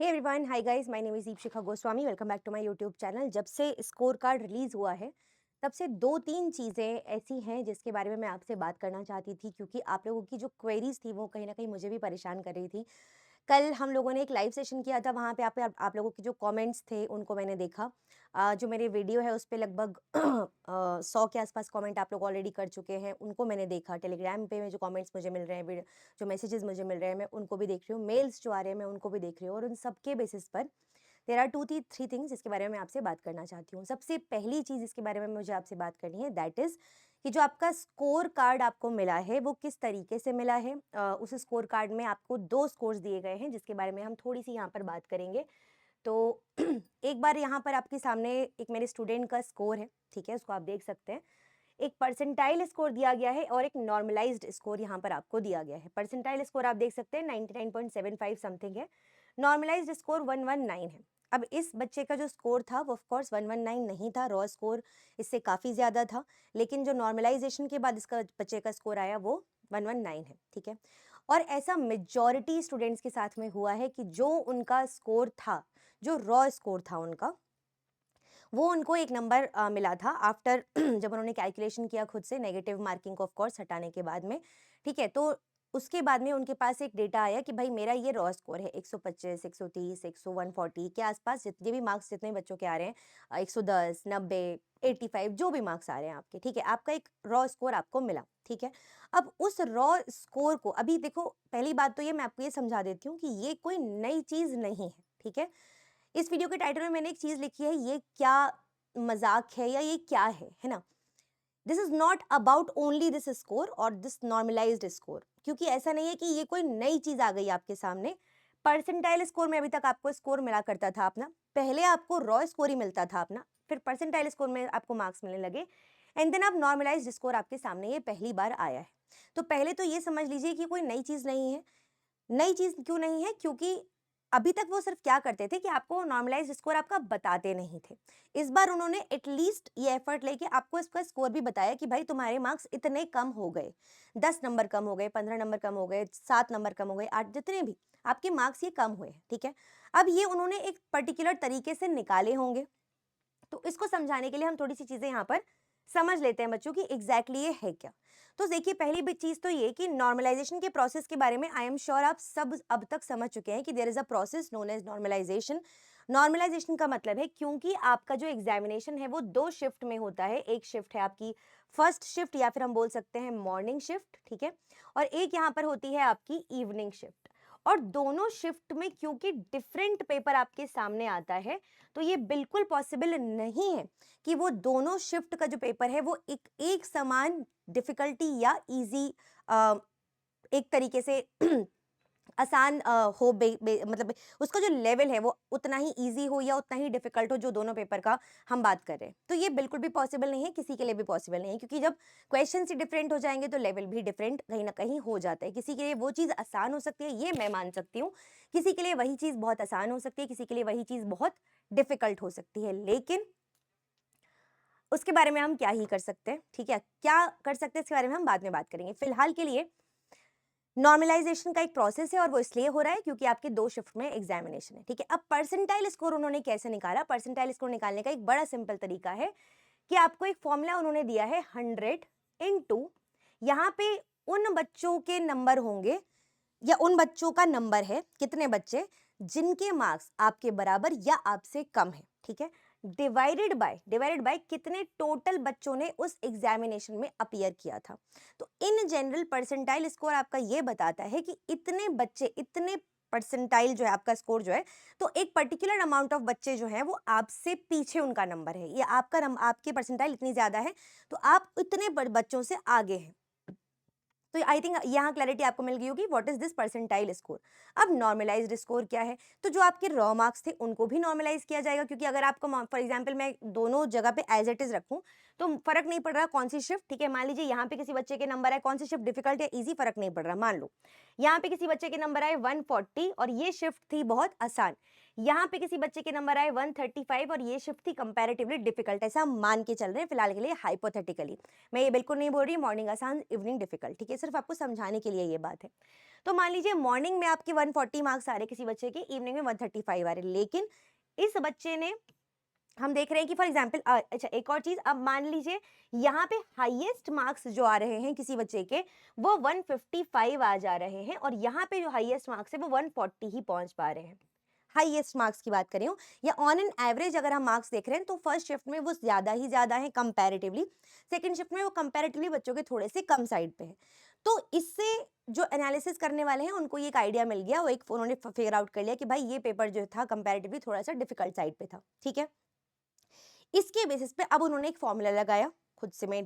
Hey everyone, hi guys, my name is Deepshikha Goswami. Welcome back to my YouTube channel. जब से score card release हुआ है, तब से 2-3 चीज़ें ऐसी हैं जिसके बारे में मैं आपसे बात करना चाहती थी, क्योंकि आप लोगों की जो क्वेरीज़ थी वो कहीं न कहीं मुझे भी परेशान कर रही थी। कल हम लोगों ने एक लाइव सेशन किया था, वहाँ पे आप लोगों के जो कमेंट्स थे उनको मैंने देखा। जो मेरे वीडियो है उस पे लगभग 100 के आसपास कमेंट आप लोग ऑलरेडी कर चुके हैं, उनको मैंने देखा। टेलीग्राम पे में जो कमेंट्स मुझे मिल रहे हैं, जो मैसेजेस मुझे मिल रहे हैं, मैं उनको भी देख रही हूँ। मेल्स जो आ रहे हैं मैं उनको भी देख रही हूँ, और उन सब के बेसिस पर देयर आर 2-3 थिंग्स जिसके बारे में मैं आपसे बात करना चाहती हूँ। सबसे पहली चीज़ इसके बारे में मुझे आपसे बात करनी है, दैट इज़ कि जो आपका स्कोर कार्ड आपको मिला है वो किस तरीके से मिला है। उस स्कोर कार्ड में आपको 2 स्कोर्स दिए गए हैं जिसके बारे में हम थोड़ी-सी यहाँ पर बात करेंगे। तो एक बार यहाँ पर आपके सामने एक मेरे स्टूडेंट का स्कोर है, ठीक है? उसको आप देख सकते हैं। एक परसेंटाइल स्कोर दिया गया है और एक नॉर्मलाइज्ड स्कोर यहाँ पर आपको दिया गया है। परसेंटाइल स्कोर आप देख सकते हैं 99.75 समथिंग है। नॉर्मलाइज्ड स्कोर 119 है। अब इस बच्चे का जो स्कोर था वो ऑफ कोर्स 119 नहीं था, रॉ स्कोर इससे काफ़ी ज़्यादा था, लेकिन जो नॉर्मलाइजेशन के बाद इसका बच्चे का स्कोर आया वो 119 है, ठीक है? और ऐसा मेजॉरिटी स्टूडेंट्स के साथ में हुआ है कि जो उनका स्कोर था, जो रॉ स्कोर था उनका, वो उनको एक नंबर मिला था आफ्टर जब उन्होंने कैलकुलेशन किया खुद से, नेगेटिव मार्किंग को ऑफ कोर्स हटाने के बाद में, ठीक है? तो उसके बाद में उनके पास एक डेटा आया कि भाई मेरा ये रॉ स्कोर है 125, 130, 100, 140 के आसपास, जितने भी मार्क्स जितने बच्चों के आ रहे हैं, 110, 90, 85 जो भी मार्क्स आ रहे हैं आपके, ठीक है? आपका एक रॉ स्कोर आपको मिला, ठीक है? अब उस रॉ स्कोर को, अभी देखो, पहली बात तो ये मैं आपको ये समझा देती हूँ कि ये कोई नई चीज़ नहीं है, ठीक है? इस वीडियो के टाइटल में मैंने एक चीज़ लिखी है, ये क्या मज़ाक है या ये क्या है ना? This is not about only this score और दिस नॉर्मलाइज्ड स्कोर, क्योंकि ऐसा नहीं है कि ये कोई नई चीज़ आ गई आपके सामने। परसेंटाइल स्कोर में अभी तक आपको स्कोर मिला करता था अपना, पहले आपको रॉ स्कोर ही मिलता था अपना, फिर परसेंटाइल स्कोर में आपको मार्क्स मिलने लगे, एंड देन अब नॉर्मलाइज्ड स्कोर आपके सामने ये पहली बार आया है। तो पहले तो ये समझ लीजिए कि कोई नई चीज़ नहीं है। नई चीज़ क्यों नहीं है? क्योंकि अभी तक वो सिर्फ क्या करते थे कि आपको नॉर्मलाइज्ड स्कोर आपका बताते नहीं थे। इस बार उन्होंने एटलीस्ट ये एफर्ट लेके आपको इसका स्कोर भी बताया कि भाई तुम्हारे मार्क्स इतने कम हो गए, 10 नंबर कम हो गए, 15 नंबर कम हो गए, 7 नंबर कम हो गए, 8, जितने भी आपके मार्क्स ये कम हुए हैं, ठीक है? अब ये उन्होंने एक पर्टिकुलर तरीके से निकाले होंगे, तो इसको समझाने के लिए हम थोड़ी सी चीजें यहाँ पर समझ लेते हैं बच्चों की एग्जैक्टली ये है क्या। तो देखिए, पहली भी चीज तो ये कि नॉर्मलाइजेशन के प्रोसेस के बारे में आई एम श्योर आप सब अब तक समझ चुके हैं कि there is a process known as normalization. Normalization का मतलब है, क्योंकि आपका जो एग्जामिनेशन है वो 2 शिफ्ट में होता है। एक शिफ्ट है आपकी फर्स्ट शिफ्ट, या फिर हम बोल सकते हैं मॉर्निंग शिफ्ट, ठीक है? और एक यहाँ पर होती है आपकी इवनिंग शिफ्ट। और दोनों शिफ्ट में क्योंकि डिफरेंट पेपर आपके सामने आता है, तो ये बिल्कुल पॉसिबल नहीं है कि वो दोनों शिफ्ट का जो पेपर है वो एक समान डिफिकल्टी या इजी, एक तरीके से आसान हो, मतलब उसका जो लेवल है वो उतना ही इजी हो या उतना ही डिफिकल्ट हो जो दोनों पेपर का हम बात कर रहे हैं। तो ये बिल्कुल भी पॉसिबल नहीं है, किसी के लिए भी पॉसिबल नहीं है, क्योंकि जब क्वेश्चन ही डिफरेंट हो जाएंगे तो लेवल भी डिफरेंट कहीं ना कहीं हो जाता है। किसी के लिए वो चीज़ आसान हो सकती है, ये मैं मान सकती हूँ, किसी के लिए वही चीज़ बहुत आसान हो सकती है, किसी के लिए वही चीज़ बहुत डिफिकल्ट हो सकती है। लेकिन उसके बारे में हम क्या ही कर सकते हैं, ठीक है? क्या कर सकते हैं इसके बारे में हम बाद में बात करेंगे। फिलहाल के लिए नॉर्मलाइजेशन का एक प्रोसेस है और वो इसलिए हो रहा है क्योंकि आपके 2 शिफ्ट में एग्जामिनेशन है, ठीक है? अब परसेंटाइल स्कोर उन्होंने कैसे निकाला? परसेंटाइल स्कोर निकालने का एक बड़ा सिंपल तरीका है कि आपको एक फॉर्मूला उन्होंने दिया है, 100 इनटू, यहाँ पे उन बच्चों के नंबर होंगे या उन बच्चों का नंबर है, कितने बच्चे जिनके मार्क्स आपके बराबर या आपसे कम है, ठीक है? डिवाइडेड बाय कितने टोटल बच्चों ने उस एग्जामिनेशन में अपीयर किया था। तो इन जनरल परसेंटाइल स्कोर आपका ये बताता है कि इतने बच्चे, इतने परसेंटाइल जो है आपका स्कोर जो है, तो एक पर्टिकुलर अमाउंट ऑफ बच्चे जो हैं वो आपसे पीछे उनका नंबर है, या आपकी परसेंटाइल इतनी ज्यादा है तो आप इतने बच्चों से आगे हैं। तो आई थिंक यहाँ क्लैरिटी आपको मिल गई होगी what is this percentile score. अब नॉर्मलाइज्ड स्कोर क्या है? तो जो आपके रॉ मार्क्स थे उनको भी नॉर्मलाइज किया जाएगा, क्योंकि अगर आपको फॉर एग्जांपल मैं दोनों जगह पे एज इट इज रखूं, तो फ़र्क नहीं पड़ रहा कौन सी शिफ्ट, ठीक है? मान लीजिए यहाँ पे किसी बच्चे के नंबर आए, कौन सी शिफ्ट डिफ़िकल्ट या ईज़ी फ़र्क नहीं पड़ रहा, मान लो। यहाँ पे किसी बच्चे के नंबर आए 140 और ये शिफ्ट थी बहुत आसान। यहाँ पे किसी बच्चे के नंबर आए 135 और ये शिफ्ट थी कंपैरेटिवली डिफ़िकल्ट, ऐसा हम मान के चल रहे हैं फिलहाल के लिए हाइपोथेटिकली। मैं ये बिल्कुल नहीं बोल रही मॉर्निंग आसान, इवनिंग डिफ़िकल्ट, ठीक है? सिर्फ़ आपको समझाने के लिए ये बात है। तो मान लीजिए मॉर्निंग में आपके 140 मार्क्स आ रहे किसी बच्चे के, इवनिंग में 135 आ रहे, लेकिन इस बच्चे ने, हम देख रहे हैं कि फॉर एग्जाम्पल अच्छा एक और चीज, अब मान लीजिए यहाँ पे हाईएस्ट मार्क्स जो आ रहे हैं किसी बच्चे के वो 155 आ जा रहे हैं और यहाँ पे जो हाईएस्ट मार्क्स है वो 140 ही पहुंच पा रहे हैं। हाईएस्ट मार्क्स की बात करें या ऑन एन एवरेज अगर हम मार्क्स देख रहे हैं तो फर्स्ट शिफ्ट में वो ज्यादा ही ज्यादा है कंपैरेटिवली, सेकंड शिफ्ट में वो कंपैरेटिवली बच्चों के थोड़े से कम साइड पे है। तो इससे जो एनालिसिस करने वाले हैं उनको ये एक आइडिया मिल गया, वो एक उन्होंने फिगर आउट कर लिया कि भाई ये पेपर जो था कंपैरेटिवली थोड़ा सा डिफिकल्ट साइड पे था, ठीक है? इसके बेसिस पे अब उन्होंने एक फॉर्मूला लगाया खुद से, मैं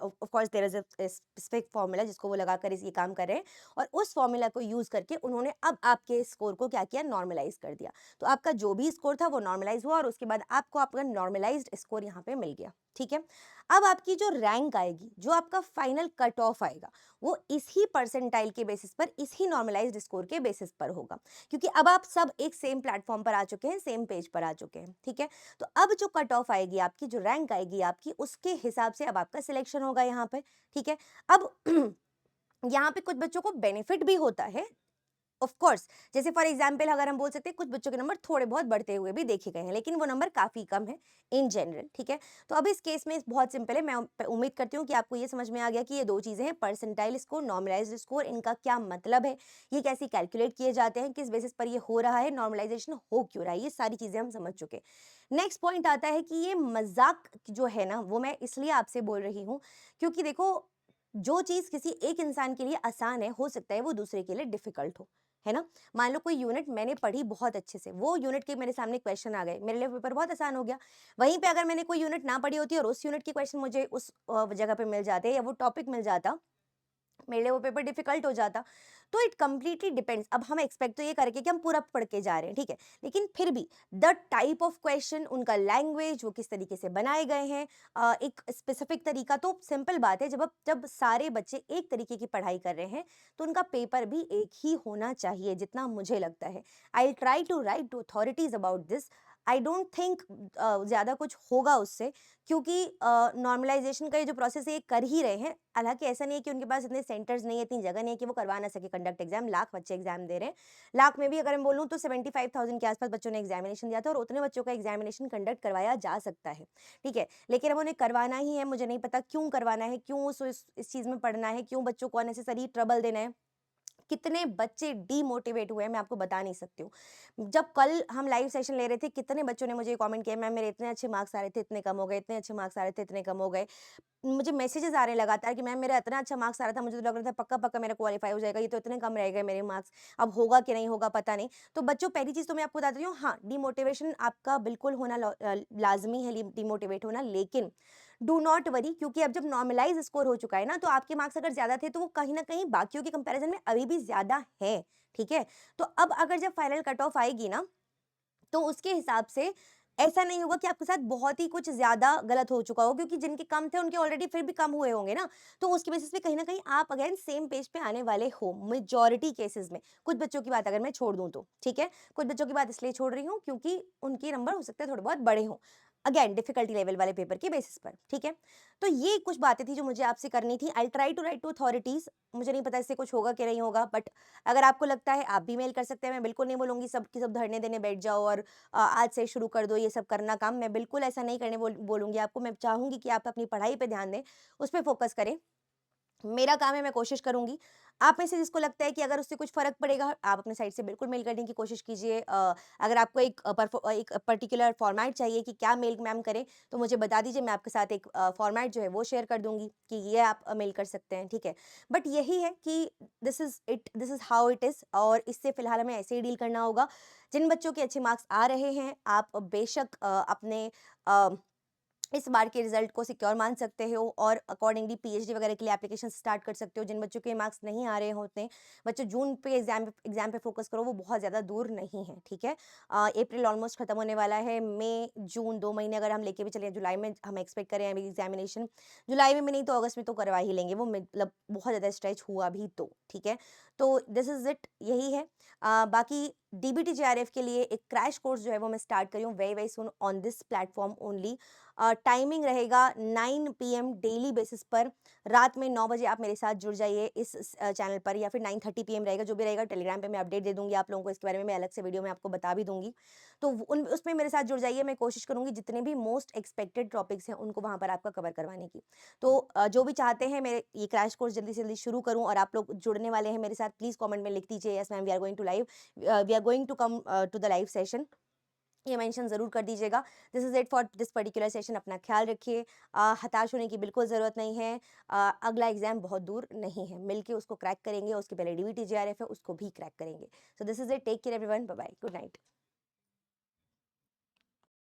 of course there is a specific formula जिसको वो लगाकर इस ये काम कर रहे हैं और उस फॉर्मूला को यूज करके उन्होंने अब आपके स्कोर को क्या किया, नॉर्मलाइज कर दिया। तो आपका जो भी स्कोर था वो नॉर्मलाइज हुआ और उसके बाद आपको आपका नॉर्मलाइज्ड स्कोर यहाँ पे मिल गया, ठीक है? अब आपकी जो रैंक आएगी, जो आपका फाइनल कट ऑफ आएगा, वो इसी परसेंटाइल के बेसिस पर, इसी नॉर्मलाइज्ड स्कोर के बेसिस पर होगा, क्योंकि अब आप सब एक सेम प्लेटफॉर्म पर आ चुके हैं, सेम पेज पर आ चुके हैं, ठीक है? तो अब जो कट ऑफ आएगी आपकी, जो रैंक आएगी आपकी, उसके हिसाब से अब आपका सिलेक्शन होगा यहाँ पे, ठीक है? अब यहाँ पे कुछ बच्चों को बेनिफिट भी होता है ऑफ कोर्स, जैसे फॉर एग्जांपल अगर हम बोल सकते हैं कुछ बच्चों के नंबर थोड़े बहुत बढ़ते हुए भी देखे गए हैं, लेकिन वो नंबर काफी कम है इन जनरल, ठीक है? तो अब इस केस में बहुत सिंपल है, मैं उम्मीद करती हूँ कि आपको ये समझ में आ गया कि ये दो चीजें हैं, परसेंटाइल स्कोर, नॉर्मलाइज्ड स्कोर, इनका क्या मतलब है, ये कैसे कैलकुलेट किए जाते हैं, किस बेसिस पर ये हो रहा है, नॉर्मलाइजेशन हो क्यों रहा है, ये सारी चीजें हम समझ चुके। नेक्स्ट पॉइंट आता है कि ये मजाक जो है ना, वो मैं इसलिए आपसे बोल रही हूँ क्योंकि देखो, जो चीज किसी एक इंसान के लिए आसान है, हो सकता है वो दूसरे के लिए डिफिकल्ट हो, है ना? मान लो कोई यूनिट मैंने पढ़ी बहुत अच्छे से, वो यूनिट के मेरे सामने क्वेश्चन आ गए, मेरे लिए पेपर बहुत आसान हो गया। वहीं पे अगर मैंने कोई यूनिट ना पढ़ी होती और उस यूनिट के क्वेश्चन मुझे उस जगह पे मिल जाते या वो टॉपिक मिल जाता, मेरे लिए वो पेपर डिफिकल्ट हो जाता। तो इट कंप्लीटली डिपेंड्स, अब हम एक्सपेक्ट तो ये करेंगे कि हम पूरा पढ़ के जा रहे हैं, ठीक है? लेकिन फिर भी द टाइप ऑफ क्वेश्चन, उनका लैंग्वेज, वो किस तरीके से बनाए गए हैं, एक स्पेसिफिक तरीका, तो सिंपल बात है, जब सारे बच्चे एक तरीके की पढ़ाई कर रहे हैं तो उनका पेपर भी एक ही होना चाहिए, जितना मुझे लगता है। I try to write to authorities about this. I don't think ज़्यादा कुछ होगा उससे, क्योंकि नॉर्मलाइजेशन का ये जो प्रोसेस है ये कर ही रहे हैं। हालाँकि ऐसा नहीं है कि उनके पास इतने सेंटर्स नहीं है, इतनी जगह नहीं है कि वो करवा ना सके कंडक्ट एग्ज़ाम, लाख बच्चे एग्ज़ाम दे रहे हैं। लाख में भी अगर मैं बोलूँ तो 75,000 के आस-पास बच्चों ने एग्ज़ामिनेशन दिया था और उतने बच्चों का एग्ज़ामिनेशन कंडक्ट करवाया जा सकता है, ठीक है? लेकिन अब उन्हें करवाना ही है, मुझे नहीं पता क्यों करवाना है, क्यों उस इस चीज़ में पढ़ना है, क्यों बच्चों को अननेसेसरी ट्रबल देना है। कितने बच्चे डीमोटिवेट हुए हैं मैं आपको बता नहीं सकती हूँ। जब कल हम लाइव सेशन ले रहे थे, कितने बच्चों ने मुझे कमेंट किया, मैम मेरे इतने अच्छे मार्क्स आ रहे थे, इतने कम हो गए, इतने अच्छे मार्क्स आ रहे थे, इतने कम हो गए। मुझे मैसेजेस आ रहे हैं लगातार कि मैम मेरा इतना अच्छा मार्क्स आ रहा था, मुझे तो लग रहा था पक्का-पक्का मेरा क्वालीफाई हो जाएगा, ये तो इतने कम रह गए मेरे मार्क्स, अब होगा कि नहीं होगा पता नहीं। तो बच्चों, पहली चीज़ तो मैं आपको बता देती हूँ, हाँ, डिमोटिवेशन आपका बिल्कुल होना लाज़मी है, डिमोटिवेट होना, लेकिन डू नॉट वरी, क्योंकि अब जब नॉर्मलाइज़ स्कोर हो चुका है ना, तो आपके मार्क्स अगर ज़्यादा थे, तो वो कहीं न कहीं बाकियों के कंपैरिज़न में अभी भी ज़्यादा हैं, ठीक है? तो अब अगर जब फाइनल कट ऑफ आएगी ना, तो उसके हिसाब से ऐसा नहीं होगा कि आपके साथ बहुत ही कुछ ज़्यादा गलत हो चुका हो, क्योंकि जिनके कम थे उनके ऑलरेडी फिर भी कम हुए होंगे ना, तो उसके बेसिस पे कहीं न कहीं आप अगेन सेम पेज पे आने वाले हो, मेजॉरिटी केसेज़ में। कुछ बच्चों की बात अगर मैं छोड़ दूँ तो, ठीक है? कुछ बच्चों की बात इसलिए छोड़ रही हूँ क्योंकि उनके नंबर हो सकते हैं थोड़े बहुत बड़े हों, अगेन डिफिकल्टी लेवल वाले पेपर के बेसिस पर, ठीक है? तो ये कुछ बातें थी जो मुझे आपसे करनी थी। I will try to write to authorities, मुझे नहीं पता इससे कुछ होगा कि नहीं होगा, बट अगर आपको लगता है आप भी मेल कर सकते हैं, मैं बिल्कुल नहीं बोलूँगी सब के सब धरने देने बैठ जाओ और आज से शुरू कर दो ये सब करना काम, मैं बिल्कुल ऐसा नहीं करने बोलूँगी आपको। मैं चाहूँगी कि आप अपनी पढ़ाई पे ध्यान दें, उस पे फ़ोकस करें। मेरा काम है, मैं कोशिश करूँगी। आप में से जिसको लगता है कि अगर उससे कुछ फ़र्क पड़ेगा, आप अपनी साइड से बिल्कुल मेल करने की कोशिश कीजिए। अगर आपको एक पर्टिकुलर फ़ॉर्मेट चाहिए कि क्या मेल मैम करें, तो मुझे बता दीजिए, मैं आपके साथ एक फ़ॉर्मेट जो है वो शेयर कर दूँगी कि ये आप मेल कर सकते हैं, ठीक है? बट यही है कि this is how it is, और इससे फ़िलहाल हमें ऐसे ही डील करना होगा। जिन बच्चों के अच्छे मार्क्स आ रहे हैं, आप बेशक अपने अ इस बार के रिजल्ट को सिक्योर मान सकते हो और अकॉर्डिंगली पीएचडी वगैरह के लिए एप्लीकेशन स्टार्ट कर सकते हो। जिन बच्चों के मार्क्स नहीं आ रहे होते, बच्चे जून पे एग्जाम पे फोकस करो, वो बहुत ज़्यादा दूर नहीं है, ठीक है। अप्रैल ऑलमोस्ट खत्म होने वाला है, मई जून 2 महीने अगर हम लेके भी चले, जुलाई में हम एक्सपेक्ट करें अभी एग्जामिनेशन, जुलाई में नहीं तो अगस्त में तो करवा ही लेंगे वो, मतलब बहुत ज़्यादा स्ट्रेच हुआ भी तो, ठीक है। तो दिस इज़ इट, यही है। बाकी डीबीटी जेआरएफ के लिए एक क्रैश कोर्स जो है वो मैं स्टार्ट करी हूँ very very soon on this platform only. Timing रहेगा 9 पीएम डेली बेसिस पर, रात में 9 बजे आप मेरे साथ जुड़ जाइए इस चैनल पर, या फिर 9:30 पीएम रहेगा, जो भी रहेगा टेलीग्राम पे मैं अपडेट दे दूंगी आप लोगों को, इसके बारे में मैं अलग से वीडियो में आपको बता भी दूंगी। तो उन उसमें मेरे साथ जुड़ जाइए, मैं कोशिश करूंगी जितने भी मोस्ट एक्सपेक्टेड टॉपिक्स हैं उनको वहां पर आपका कवर करवाने की। तो जो भी चाहते हैं मेरे ये क्रैश कोर्स जल्दी से जल्दी शुरू करूं और आप लोग जुड़ने वाले हैं मेरे साथ, प्लीज कमेंट में लिख दीजिए yes ma'am we are going to live, we are going to come to the live session, ये मेंशन ज़रूर कर दीजिएगा। This is it for this particular session. अपना ख्याल रखिए, हताश होने की बिल्कुल ज़रूरत नहीं है। अगला एग्ज़ाम बहुत दूर नहीं है, मिलके उसको क्रैक करेंगे, उसके पहले डीबीटी जेआरएफ है उसको भी क्रैक करेंगे। So this is it, take care everyone, bye bye, good night.